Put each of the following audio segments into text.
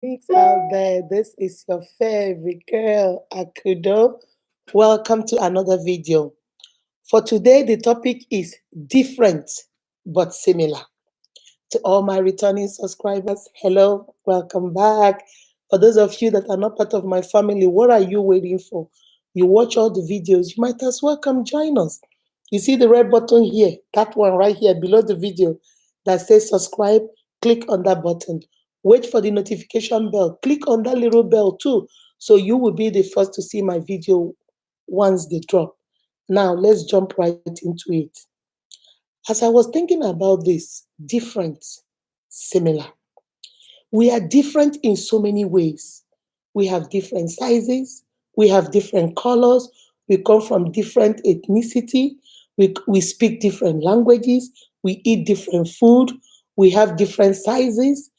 Thanks out there. This is your favorite girl, Akudo. Welcome to another video. For today, the topic is different but similar. To all my returning subscribers, hello, welcome back. For those of you that are not part of my family, what are you waiting for? You watch all the videos, you might as well come join us. You see the red button here, that one right here below the video that says subscribe, click on that button. Wait for the notification bell, click on that little bell too, so you will be the first to see my video once they drop. Now, let's jump right into it. As I was thinking about this, different, similar. We are different in so many ways. We have different sizes, we have different colors, we come from different ethnicity, we speak different languages, we eat different food, we have different sizes,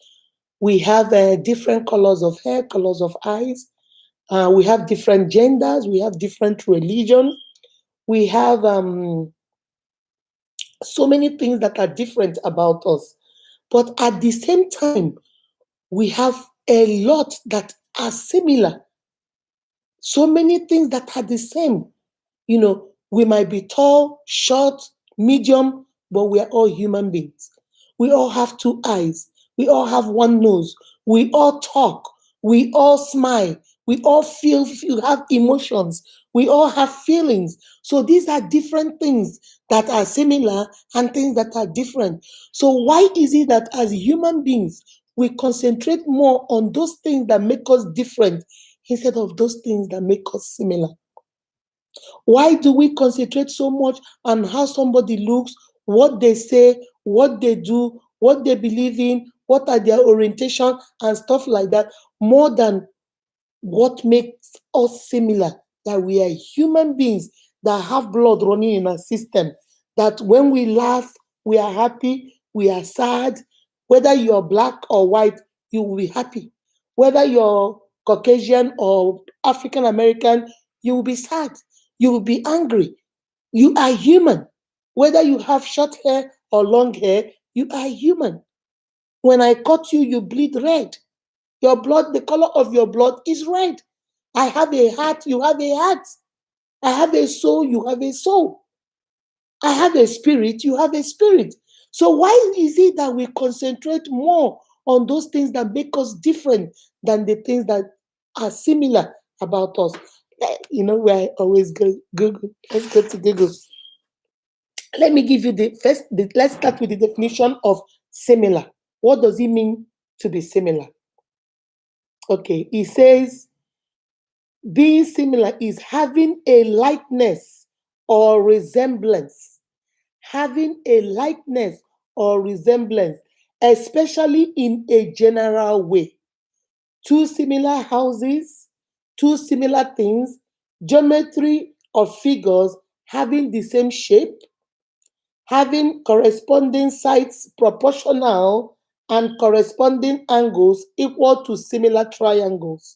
we have different colors of hair, colors of eyes, we have different genders, we have different religion, we have so many things that are different about us. But at the same time, we have a lot that are similar. So many things that are the same. We might be tall, short, medium, but we are all human beings. We all have two eyes. We all have one nose. We all talk. We all smile. We all feel, have emotions. We all have feelings. So these are different things that are similar and things that are different. So why is it that as human beings, we concentrate more on those things that make us different instead of those things that make us similar? Why do we concentrate so much on how somebody looks, what they say, what they do, what they believe in, what are their orientation, and stuff like that, more than what makes us similar? That we are human beings that have blood running in our system, that when we laugh, we are happy, we are sad. Whether you're black or white, you will be happy. Whether you're Caucasian or African American, you will be sad. You will be angry. You are human. Whether you have short hair or long hair, you are human. When I cut you, you bleed red. Your blood, the color of your blood is red. I have a heart, you have a heart. I have a soul, you have a soul. I have a spirit, you have a spirit. So why is it that we concentrate more on those things that make us different than the things that are similar about us? Where I always go, Google. Let's go to Google. Let me give you let's start with the definition of similar. What does it mean to be similar? Okay, it says being similar is having a likeness or resemblance. Having a likeness or resemblance, especially in a general way. Two similar houses, two similar things, geometry of figures having the same shape, having corresponding sides proportional and corresponding angles equal to similar triangles.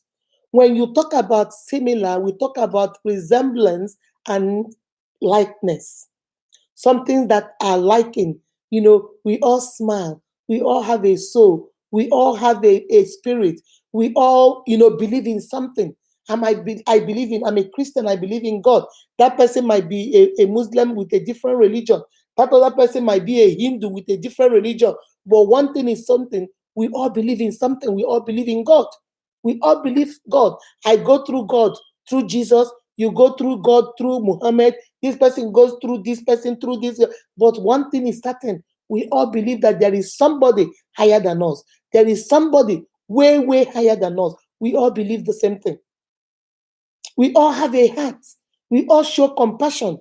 When you talk about similar, we talk about resemblance and likeness. Something that are liking. We all smile, we all have a soul, we all have a spirit, we all, believe in something. I believe I'm a Christian, I believe in God. That person might be a Muslim with a different religion. That other person might be a Hindu with a different religion. But one thing is something, we all believe in something, we all believe in God. We all believe God. I go through God through Jesus, you go through God through Muhammad, this person goes through this person through this. But one thing is certain, we all believe that there is somebody higher than us. There is somebody way, way higher than us. We all believe the same thing. We all have a heart. We all show compassion.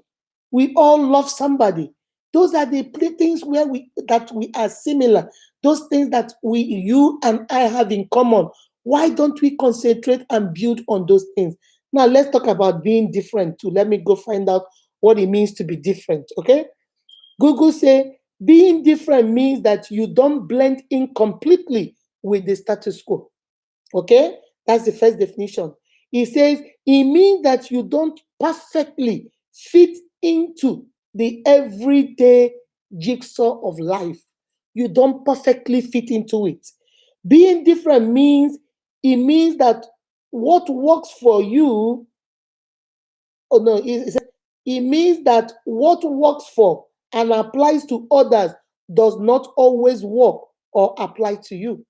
We all love somebody. Those are the things where we are similar. Those things that you and I have in common. Why don't we concentrate and build on those things? Now let's talk about being different too. Let me go find out what it means to be different. Okay. Google say being different means that you don't blend in completely with the status quo. Okay, that's the first definition. It says it means that you don't perfectly fit into the everyday jigsaw of life. You don't perfectly fit into it. Being different means It means that what works for you, oh no, it means that what works for and applies to others does not always work or apply to you.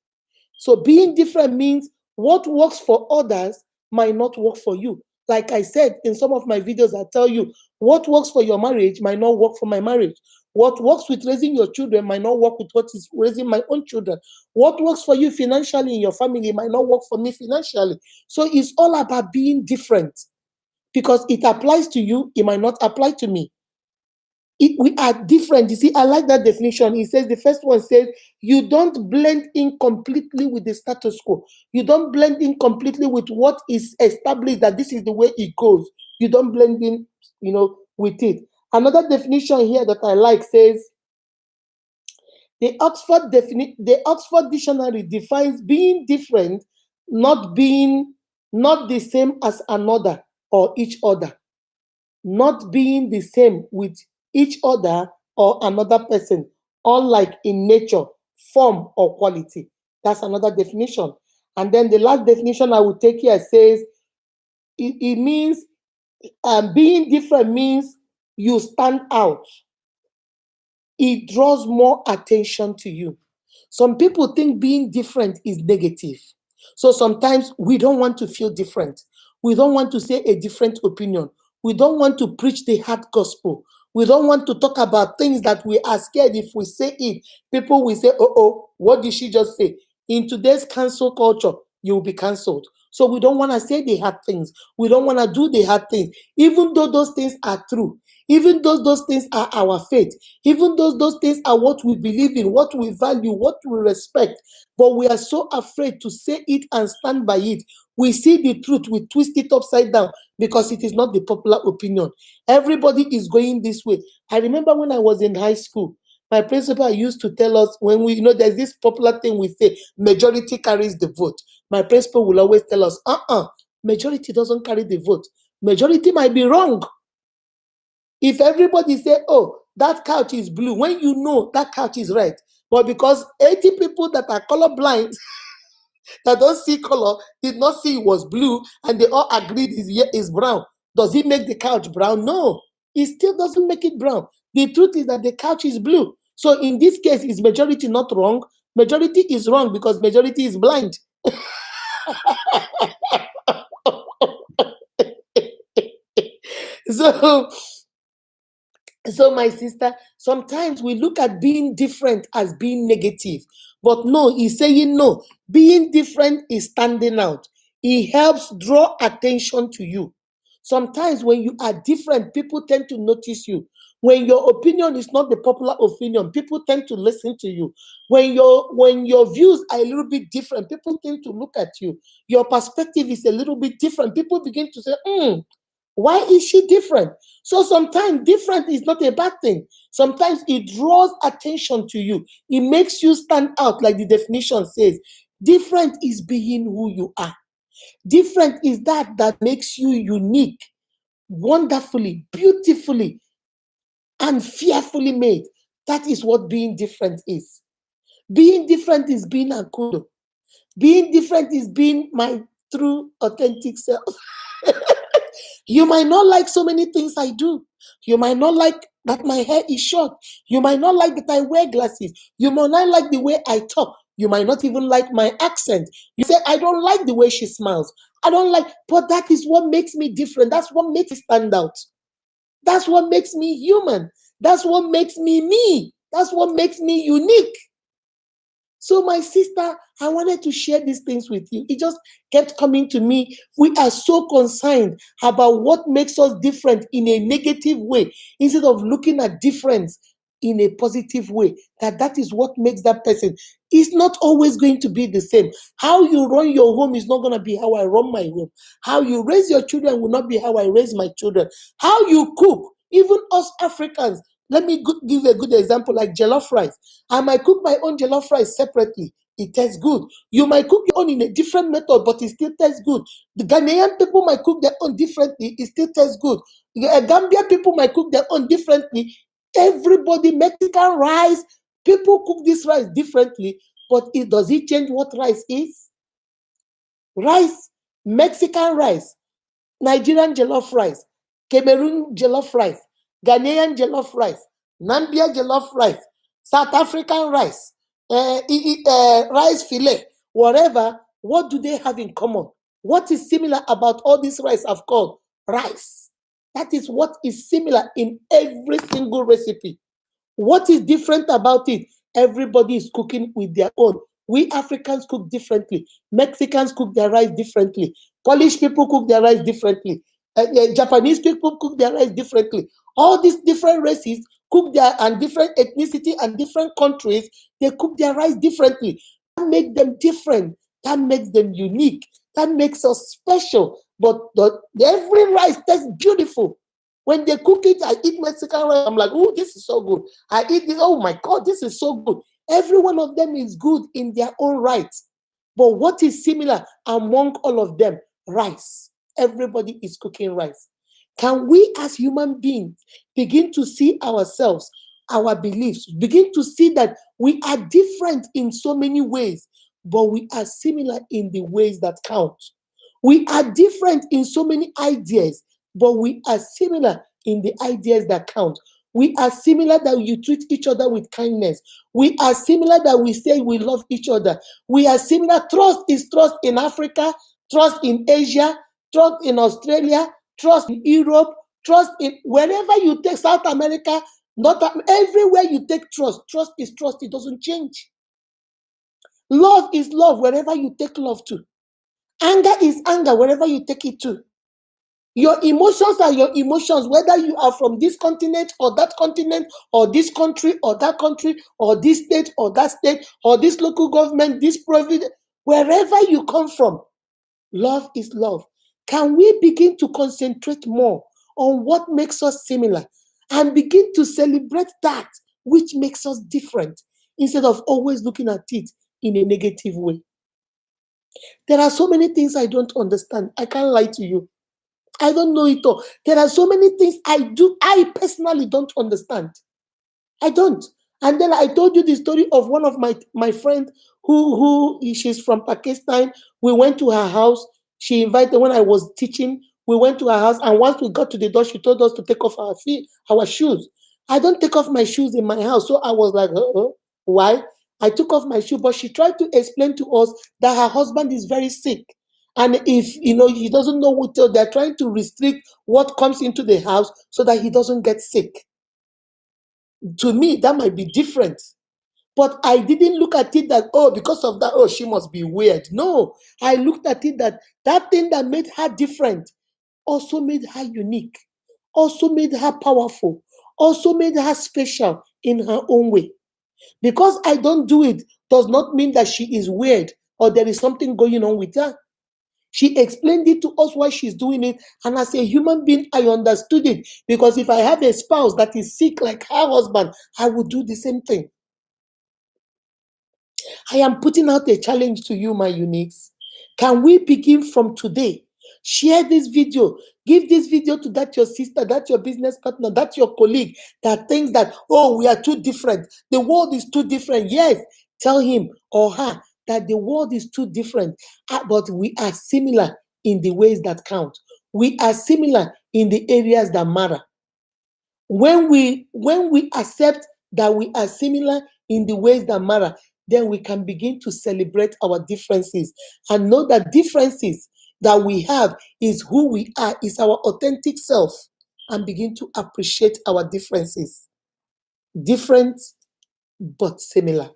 So being different means what works for others might not work for you. Like I said in some of my videos, I tell you what works for your marriage might not work for my marriage. What works with raising your children might not work with what is raising my own children. What works for you financially in your family might not work for me financially. So it's all about being different because it applies to you, it might not apply to me. We are different. You see, I like that definition. It says the first one says you don't blend in completely with the status quo. You don't blend in completely with what is established that this is the way it goes. You don't blend in, with it. Another definition here that I like says the Oxford Dictionary defines being different, not the same as another or each other, not being the same with each other or another person, unlike in nature, form, or quality. That's another definition. And then the last definition I will take here says it means being different means you stand out. It draws more attention to you. Some people think being different is negative. So sometimes we don't want to feel different. We don't want to say a different opinion. We don't want to preach the hard gospel. We don't want to talk about things that we are scared if we say it. People will say, oh, what did she just say? In today's cancel culture, you will be cancelled. So we don't want to say the hard things. We don't want to do the hard things, even though those things are true. Even though those things are our faith, even though those things are what we believe in, what we value, what we respect, but we are so afraid to say it and stand by it. We see the truth, we twist it upside down because it is not the popular opinion. Everybody is going this way. I remember when I was in high school, my principal used to tell us when there's this popular thing we say, majority carries the vote. My principal will always tell us, majority doesn't carry the vote. Majority might be wrong. If everybody say, oh, that couch is blue, when you know that couch is red, but because 80 people that are colorblind, that don't see color, did not see it was blue, and they all agreed is brown, does it make the couch brown? No, it still doesn't make it brown. The truth is that the couch is blue. So in this case, is majority not wrong? Majority is wrong because majority is blind. So my sister, sometimes we look at being different as being negative, but no, he's saying no. Being different is standing out. It helps draw attention to you. Sometimes when you are different, people tend to notice you. When your opinion is not the popular opinion, people tend to listen to you. When your views are a little bit different, people tend to look at you. Your perspective is a little bit different. People begin to say, why is she different? So sometimes different is not a bad thing. Sometimes it draws attention to you. It makes you stand out, like the definition says. Different is being who you are. Different is that makes you unique, wonderfully, beautifully, and fearfully made. That is what being different is. Being different is being akudo. Being different is being my true, authentic self. You might not like so many things I do. You might not like that my hair is short. You might not like that I wear glasses. You might not like the way I talk. You might not even like my accent. You say, I don't like the way she smiles. I don't like, but that is what makes me different. That's what makes me stand out. That's what makes me human. That's what makes me me. That's what makes me unique. So, my sister, I wanted to share these things with you. It just kept coming to me. We are so concerned about what makes us different in a negative way instead of looking at difference in a positive way. That is what makes that person. It's not always going to be the same. How you run your home is not going to be how I run my home. How you raise your children will not be how I raise my children. How you cook, even us Africans, let me give a good example like jollof rice. I might cook my own jollof rice separately. It tastes good. You might cook your own in a different method, but it still tastes good. The Ghanaian people might cook their own differently. It still tastes good. The Gambia people might cook their own differently. Everybody, Mexican rice, people cook this rice differently, but does it change what rice is? Rice, Mexican rice, Nigerian jollof rice, Cameroon jollof rice, Ghanaian jollof rice, Nambia jollof rice, South African rice, rice fillet, whatever. What do they have in common? What is similar about all these rice I've called? Rice. That is what is similar in every single recipe. What is different about it? Everybody is cooking with their own. We Africans cook differently. Mexicans cook their rice differently. Polish people cook their rice differently. Japanese people cook their rice differently. All these different races cook their, and different ethnicity and different countries, they cook their rice differently. That makes them different. That makes them unique. That makes us special. But every rice tastes beautiful. When they cook it, I eat Mexican rice. I'm like, oh, this is so good. I eat this. Oh my God, this is so good. Every one of them is good in their own right. But what is similar among all of them? Rice. Everybody is cooking rice. Can we as human beings begin to see ourselves, our beliefs, begin to see that we are different in so many ways, but we are similar in the ways that count? We are different in so many ideas, but we are similar in the ideas that count. We are similar that you treat each other with kindness. We are similar that we say we love each other. We are similar. Trust is trust in Africa, trust in Asia, trust in Australia, trust in Europe, trust in wherever you take South America, not everywhere you take trust. Trust is trust. It doesn't change. Love is love wherever you take love to. Anger is anger wherever you take it to. Your emotions are your emotions, whether you are from this continent or that continent, or this country or that country, or this state or that state, or this local government, this province, wherever you come from. Love is love. Can we begin to concentrate more on what makes us similar and begin to celebrate that which makes us different instead of always looking at it in a negative way? There are so many things I don't understand. I can't lie to you. I don't know it all. There are so many things I personally don't understand. I don't. And then I told you the story of one of my friend she's from Pakistan. We went to her house. She invited when I was teaching. We went to her house, and once we got to the door, she told us to take off our feet, our shoes. I don't take off my shoes in my house, so I was like, why? I took off my shoe, but she tried to explain to us that her husband is very sick. And if he doesn't know what they're trying to restrict what comes into the house so that he doesn't get sick. To me, that might be different. But I didn't look at it that, oh, because of that, oh, she must be weird. No, I looked at it that thing that made her different also made her unique, also made her powerful, also made her special in her own way. Because I don't do it does not mean that she is weird or there is something going on with her. She explained it to us why she's doing it. And as a human being, I understood it. Because if I have a spouse that is sick like her husband, I would do the same thing. I am putting out a challenge to you, my uniques. Can we begin from today? Share this video. Give this video to that your sister, that your business partner, that your colleague that thinks that, oh, we are too different. The world is too different. Yes, tell him or her that the world is too different, but we are similar in the ways that count. We are similar in the areas that matter. When we accept that we are similar in the ways that matter, then we can begin to celebrate our differences and know that differences that we have is who we are, is our authentic self, and begin to appreciate our differences. Different but similar.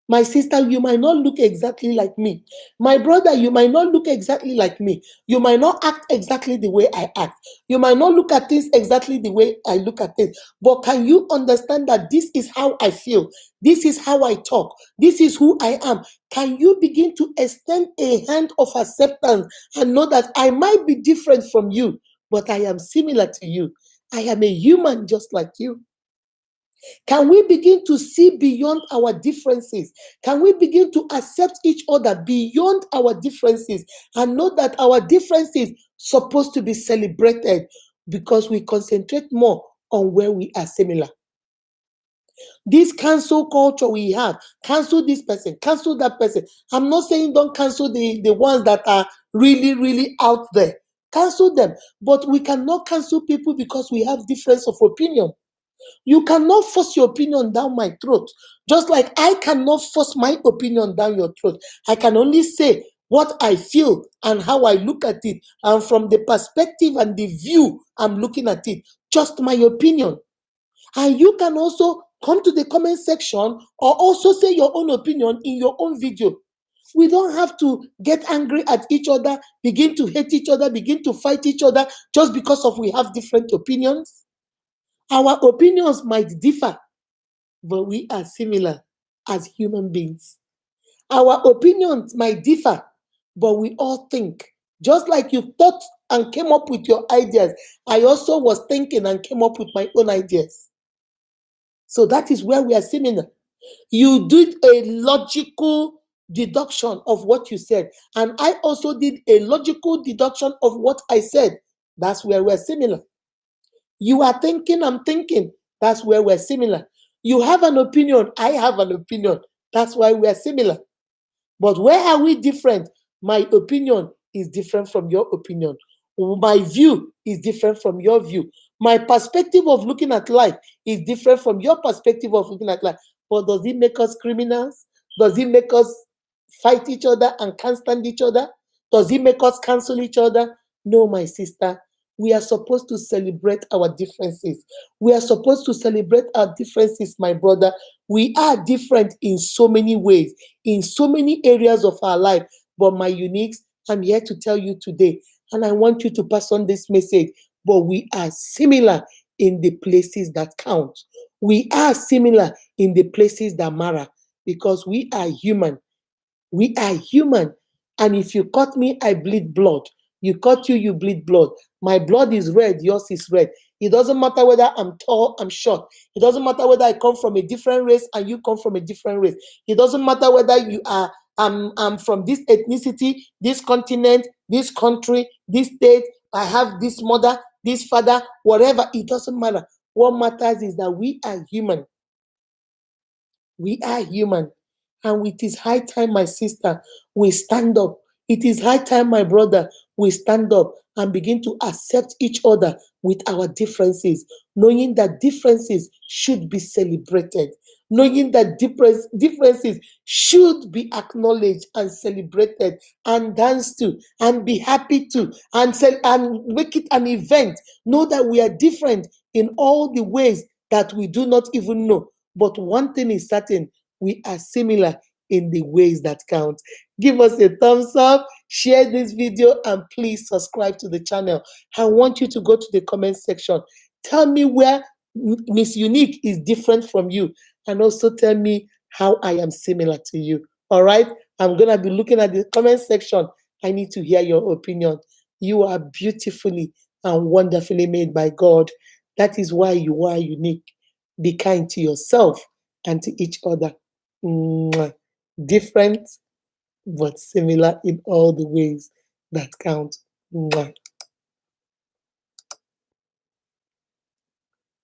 My sister, you might not look exactly like me. My brother, you might not look exactly like me. You might not act exactly the way I act. You might not look at things exactly the way I look at things. But can you understand that this is how I feel? This is how I talk. This is who I am. Can you begin to extend a hand of acceptance and know that I might be different from you, but I am similar to you? I am a human just like you. Can we begin to see beyond our differences? Can we begin to accept each other beyond our differences and know that our differences supposed to be celebrated because we concentrate more on where we are similar? This cancel culture we have, cancel this person, cancel that person. I'm not saying don't cancel the ones that are really, really out there. Cancel them. But we cannot cancel people because we have difference of opinion. You cannot force your opinion down my throat. Just like I cannot force my opinion down your throat. I can only say what I feel and how I look at it. And from the perspective and the view I'm looking at it, just my opinion. And you can also come to the comment section or also say your own opinion in your own video. We don't have to get angry at each other, begin to hate each other, begin to fight each other just because of we have different opinions. Our opinions might differ, but we are similar as human beings. Our opinions might differ, but we all think. Just like you thought and came up with your ideas, I also was thinking and came up with my own ideas. So that is where we are similar. You did a logical deduction of what you said, and I also did a logical deduction of what I said. That's where we're similar. You are thinking, I'm thinking. That's where we're similar. You have an opinion, I have an opinion. That's why we're similar. But where are we different? My opinion is different from your opinion. My view is different from your view. My perspective of looking at life is different from your perspective of looking at life. But does it make us criminals? Does it make us fight each other and can't stand each other? Does it make us cancel each other? No, my sister. We are supposed to celebrate our differences. We are supposed to celebrate our differences, my brother. We are different in so many ways, in so many areas of our life. But my uniques, I'm here to tell you today, and I want you to pass on this message. But we are similar in the places that count. We are similar in the places that matter because we are human. We are human. And if you cut me, I bleed blood. You cut you bleed blood. My blood is red, yours is red. It doesn't matter whether I'm tall, I'm short. It doesn't matter whether I come from a different race and you come from a different race. It doesn't matter whether you are I'm from this ethnicity, this continent, this country, this state. I have this mother, this father, whatever. It doesn't matter. What matters is that we are human. We are human. And it is high time, my sister, we stand up. It is high time, my brother, we stand up and begin to accept each other with our differences, knowing that differences should be celebrated, knowing that differences should be acknowledged and celebrated and danced to and be happy to and make it an event. Know that we are different in all the ways that we do not even know. But one thing is certain, we are similar in the ways that count. Give us a thumbs up, share this video, and please subscribe to the channel. I want you to go to the comment section. Tell me where Miss Unique is different from you, and also tell me how I am similar to you. All right? I'm going to be looking at the comment section. I need to hear your opinion. You are beautifully and wonderfully made by God. That is why you are unique. Be kind to yourself and to each other. Mwah. Different but similar in all the ways that count. Mwah.